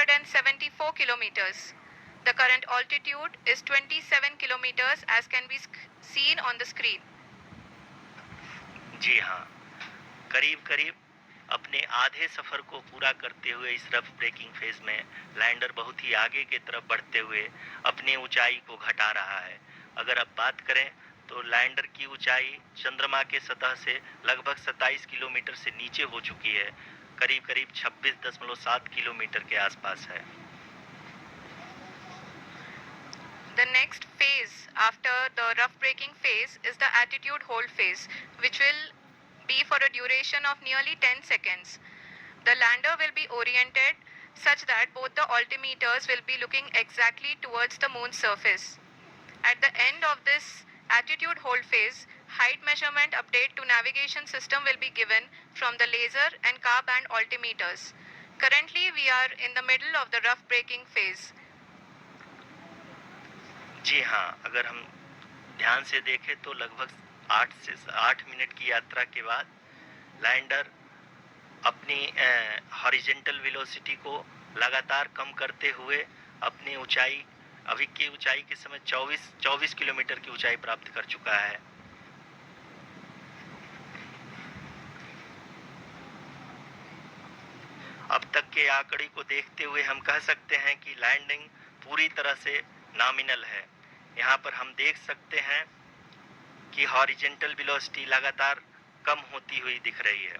674 kilometers. The current altitude is 27 kilometers as can be seen on the screen. जी हाँ, करीब करीब अपने आधे सफर को पूरा करते हुए इस रफ ब्रेकिंग फेज में लैंडर बहुत ही आगे की तरफ बढ़ते हुए अपनी ऊंचाई को घटा रहा है। अगर अब बात करें तो लैंडर की ऊंचाई चंद्रमा के सतह से लगभग 27 किलोमीटर से नीचे हो चुकी है, करीब करीब 26.7 किलोमीटर के आसपास है। The next phase after the rough braking phase is the attitude hold phase, which will be for a duration of nearly 10 seconds. The lander will be oriented such that both the altimeters will be looking exactly towards the moon's surface. At the end of this attitude hold phase, height measurement update to navigation system will be given from the laser and car band altimeters. Currently, we are in the middle of the rough braking phase. जी हाँ, अगर हम ध्यान से देखें तो लगभग 8 minute की यात्रा के बाद लैंडर अपनी हॉरिजॉन्टल वेलोसिटी को लगातार कम करते हुए अपनी ऊंचाई, अभी की ऊंचाई के समय 24 किलोमीटर की ऊंचाई प्राप्त कर चुका है। अब तक के आंकड़े को देखते हुए हम कह सकते हैं कि लैंडिंग पूरी तरह से नॉमिनल है। यहाँ पर हम देख सकते हैं कि हॉरिजॉन्टल वेलोसिटी लगातार कम होती हुई दिख रही है।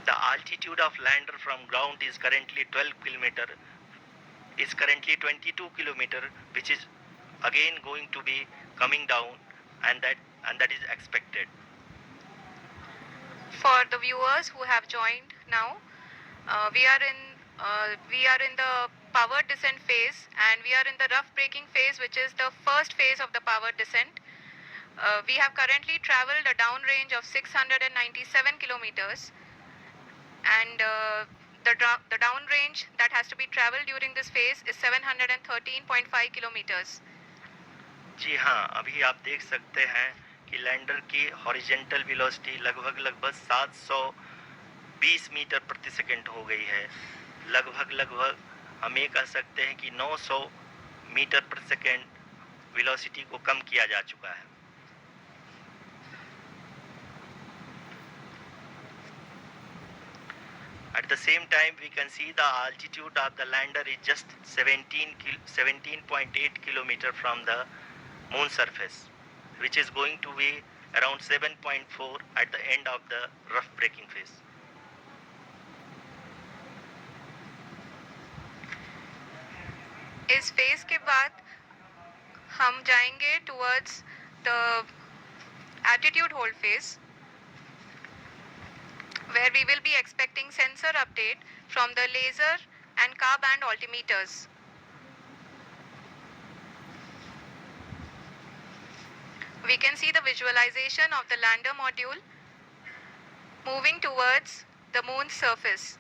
The altitude of lander from ground is currently 22 kilometer, which is again going to be coming down, and that is expected. For the viewers who have joined now, we are in the power descent phase, and we are in the rough braking phase, which is the first phase of the power descent. We have currently traveled a downrange of 697 kilometers, and the downrange that has to be traveled during this phase is 713.5 kilometers. जी हाँ, अभी आप देख सकते हैं कि lander की horizontal velocity लगभग 720 metre प्रति सेकंड हो गई है। लगभग हम ये कह सकते हैं कि 900 मीटर प्रति सेकंड वेलोसिटी को कम किया जा चुका है। At the same time, we can see the altitude of the lander is just 17.8 kilometer from the moon surface, which is going to be around 7.4 at the end of the rough braking phase. इस phase के बाद हम जाएंगे towards the attitude hold phase, where we will be expecting sensor update from the laser and car band altimeters. We can see the visualization of the lander module moving towards the moon's surface.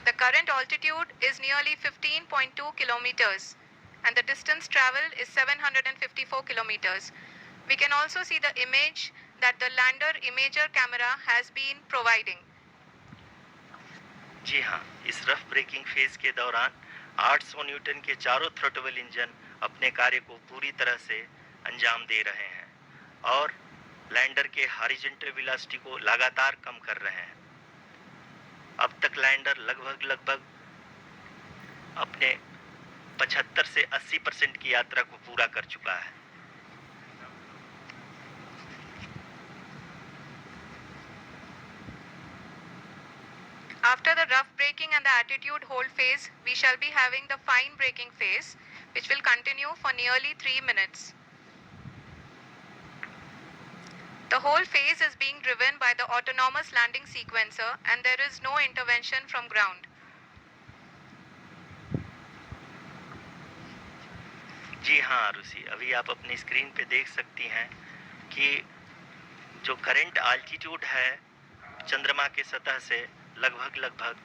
The current altitude is nearly 15.2 kilometers, and the distance traveled is 754 kilometers. We can also see the image that the lander imager camera has been providing. जी हाँ, इस rough breaking phase के दौरान 800 Newton के चारों throttle engine अपने कार्य को पूरी तरह से अंजाम दे रहे हैं और लैंडर के हॉरिजॉन्टल वेलोसिटी को लगातार कम कर रहे हैं। अब तक लैंडर लगभग अपने 75 से 80% की यात्रा को पूरा कर चुका है। After the rough braking and the attitude hold phase, we shall be having the fine braking phase, which will continue for nearly 3 minutes. The whole phase is being driven by the autonomous landing sequencer, and there is no intervention from ground. जी हाँ आरुषि, अभी आप अपनी screen पे देख सकती हैं कि जो करंट आल्टीट्यूड है चंद्रमा के सतह से लगभग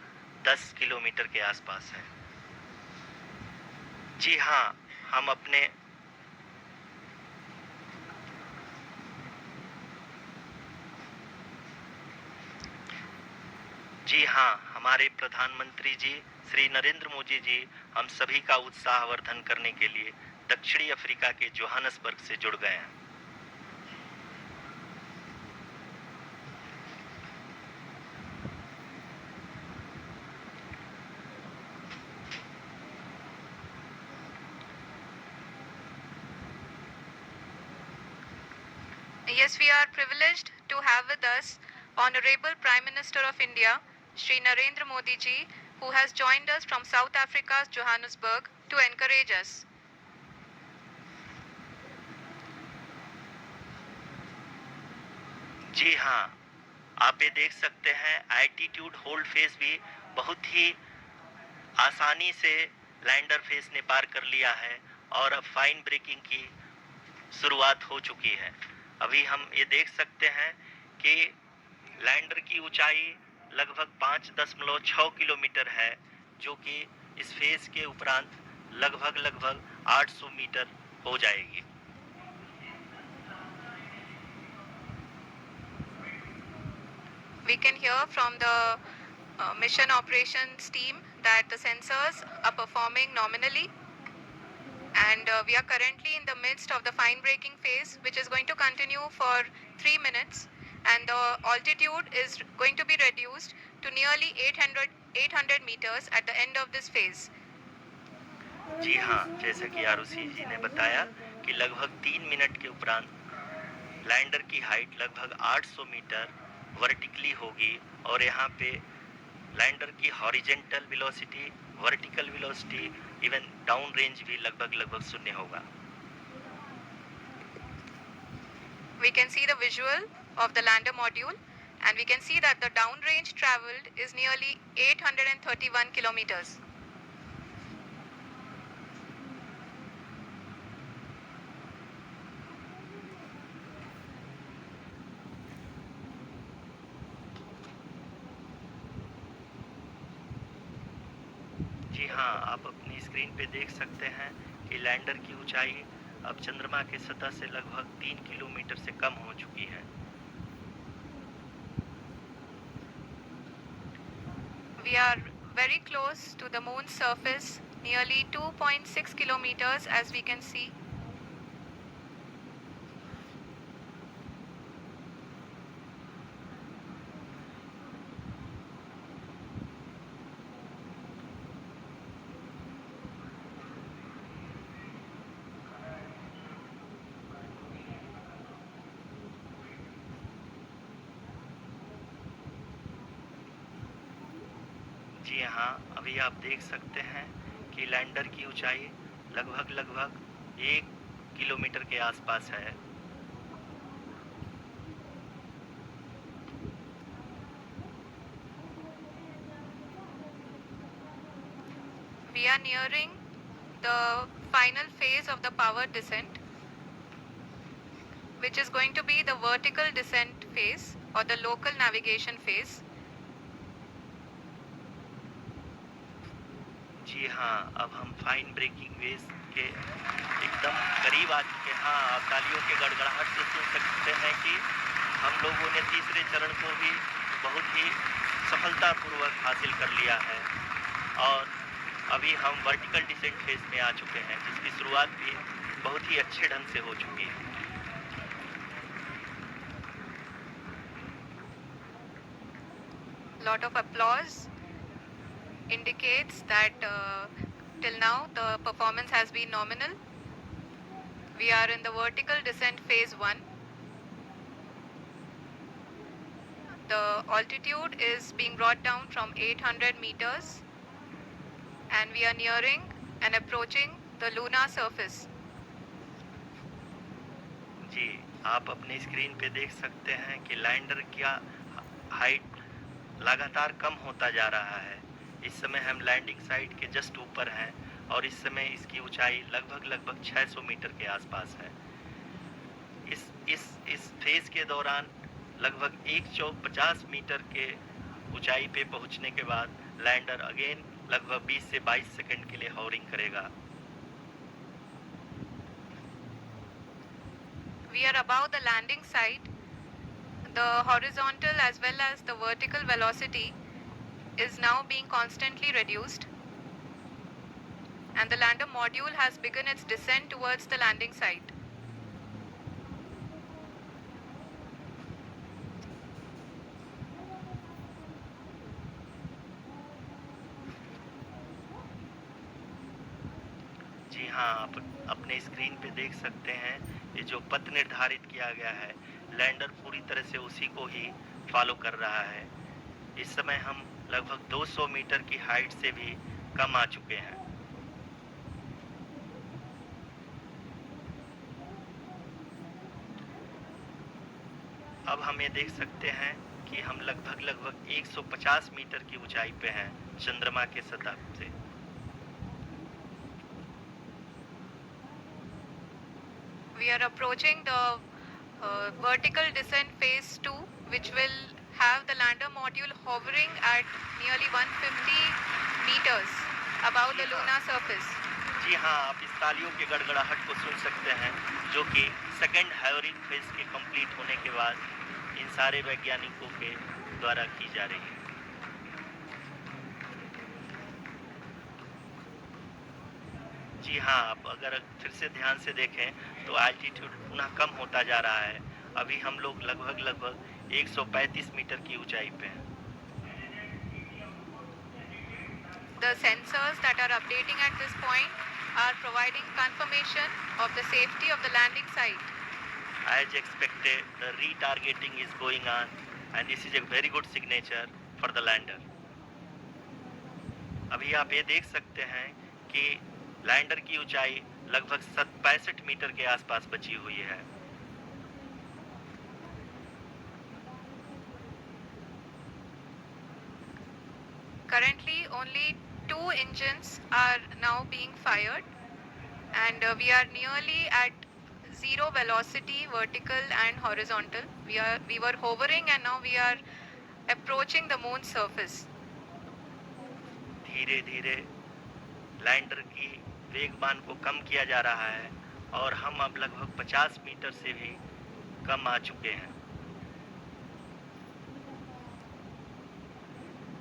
10 किलोमीटर के आसपास है। जी हाँ, हम अपने जी हाँ, हमारे प्रधानमंत्री जी श्री नरेंद्र मोदी जी हम सभी का उत्साहवर्धन करने के लिए दक्षिणी अफ्रीका के जोहानसबर्ग से जुड़ गए हैं। Yes, we are privileged to have with us Honorable Prime Minister of India, Shri Narendra Modi ji, who has joined us from South Africa's Johannesburg to encourage us. जी हाँ, आप ये देख सकते हैं एल्टीट्यूड होल्ड फेज भी बहुत ही आसानी से लैंडर फेज ने पार कर लिया है और अब फाइन ब्रेकिंग की शुरुआत हो चुकी है। अभी हम ये देख सकते हैं कि लैंडर की ऊंचाई लगभग 5.6 किलोमीटर है, जो कि इस फेज के उपरांत लगभग 800 मीटर हो जाएगी। We can hear from the mission operations team that the sensors are performing nominally, and we are currently in the midst of the fine braking phase, which is going to continue for 3 minutes, and the altitude is going to be reduced to nearly 800 meters at the end of this phase. जी हाँ, जैसा कि आरुषि जी ने बताया कि लगभग 3 minute के उपरांत lander की हाइट लगभग 800 मीटर वर्टिकली होगी और यहाँ पे लैंडर की horizontal velocity, vertical velocity, even down range भी लगभग शून्य होगा। We can see the visual of the lander module, and we can see that the downrange traveled is nearly 831 kilometers. जी हाँ, आप अपनी स्क्रीन पे देख सकते हैं कि लैंडर की ऊंचाई अब चंद्रमा के सतह से लगभग 3 किलोमीटर से कम हो चुकी है। We are very close to the moon's surface, nearly 2.6 kilometers as we can see. जी हाँ, अभी आप देख सकते हैं कि लैंडर की ऊंचाई लगभग 1 किलोमीटर के आसपास है। We are nearing the final phase of the power descent, which is going to be the vertical descent phase or the local navigation phase. जी हाँ, अब हम फाइन ब्रेकिंग वेज के एकदम करीब आ चुके हैं। हाँ, आप तालियों के गड़गड़ाहट से सुन सकते हैं कि हम लोगों ने तीसरे चरण को भी बहुत ही सफलतापूर्वक हासिल कर लिया है और अभी हम वर्टिकल डिसेंट फेज में आ चुके हैं, जिसकी शुरुआत भी बहुत ही अच्छे ढंग से हो चुकी है। Lot of applause indicates that till now the performance has been nominal. We are in the vertical descent phase 1. The altitude is being brought down from 800 meters, and we are nearing and approaching the lunar surface. जी, आप अपनी screen पे देख सकते हैं कि lander का height लगातार कम होता जा रहा है। इस समय हम लैंडिंग साइट के जस्ट ऊपर हैं और इस समय इसकी ऊंचाई लगभग 600 मीटर के आसपास है। इस फेज के दौरान लगभग 150 मीटर के ऊंचाई पे पहुंचने के बाद लैंडर अगेन लगभग 20 से 22 सेकंड के लिए हॉवरिंग करेगा। We are above the landing site. The horizontal as well as the vertical velocity is now being constantly reduced, and the lander module has begun its descent towards the landing site. जी हाँ, आप अपने screen पे देख सकते हैं ये जो पथ निर्धारित किया गया है, लैंडर पूरी तरह से उसी को ही फॉलो कर रहा है। इस समय हम लगभग 200 मीटर की हाइट से भी कम आ चुके हैं। अब हम ये देख सकते हैं कि हम लगभग 150 मीटर की ऊंचाई पे हैं चंद्रमा के सतह से। We are approaching the vertical descent phase 2, which will have the lander module hovering at nearly 150 meters above the lunar surface. जी हाँ, आप इस तालियों के गड़गड़ाहट को सुन सकते हैं, जो कि सेकेंड हैवरिंग फेज के कंप्लीट होने के बाद इन सारे वैज्ञानिकों के द्वारा की जा रही है। जी हाँ, आप अगर फिर से ध्यान से देखें तो एल्टीट्यूड पुनः कम होता जा रहा है। अभी हम लोग लगभग 135 मीटर की ऊंचाई पे हैं। The sensors that are updating at this point are providing confirmation of the safety of the landing site. As expected, the retargeting is going on and this is a very good signature for the lander. अभी आप ये देख सकते हैं कि lander की ऊंचाई लगभग 65 मीटर के आसपास बची हुई है। Currently, only 2 engines are now being fired, and we are nearly at zero velocity, vertical and horizontal. We were hovering, and now we are approaching the moon's surface. धीरे धीरे लैंडर की वेगमान को कम किया जा रहा है और हम अब लगभग 50 मीटर से भी कम आ चुके हैं।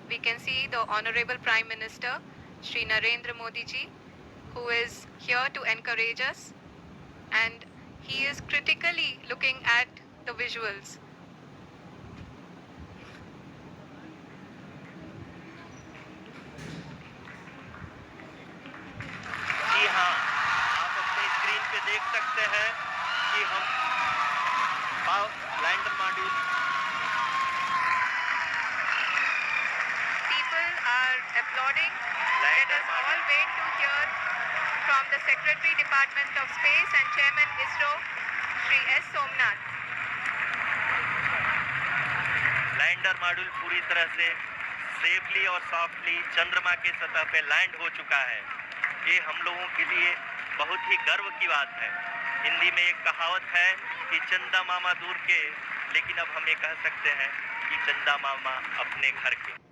We can see the Honorable Prime Minister, Shri Narendra Modi ji, who is here to encourage us, and he is critically looking at the visuals. जी हाँ, आप अपने स्क्रीन पे देख सकते हैं कि हम lander module Are applauding. Let us all wait to hear from the Secretary Department of Space and Chairman ISRO, Shri S. Somnath. Lander module पूरी तरह से सेफली और सॉफ्टली चंद्रमा के सतह पे लैंड हो चुका है। ये हम लोगों के लिए बहुत ही गर्व की बात है। हिंदी में एक कहावत है कि चंदा मामा दूर के, लेकिन अब हम ये कह सकते हैं कि चंदा मामा अपने घर के।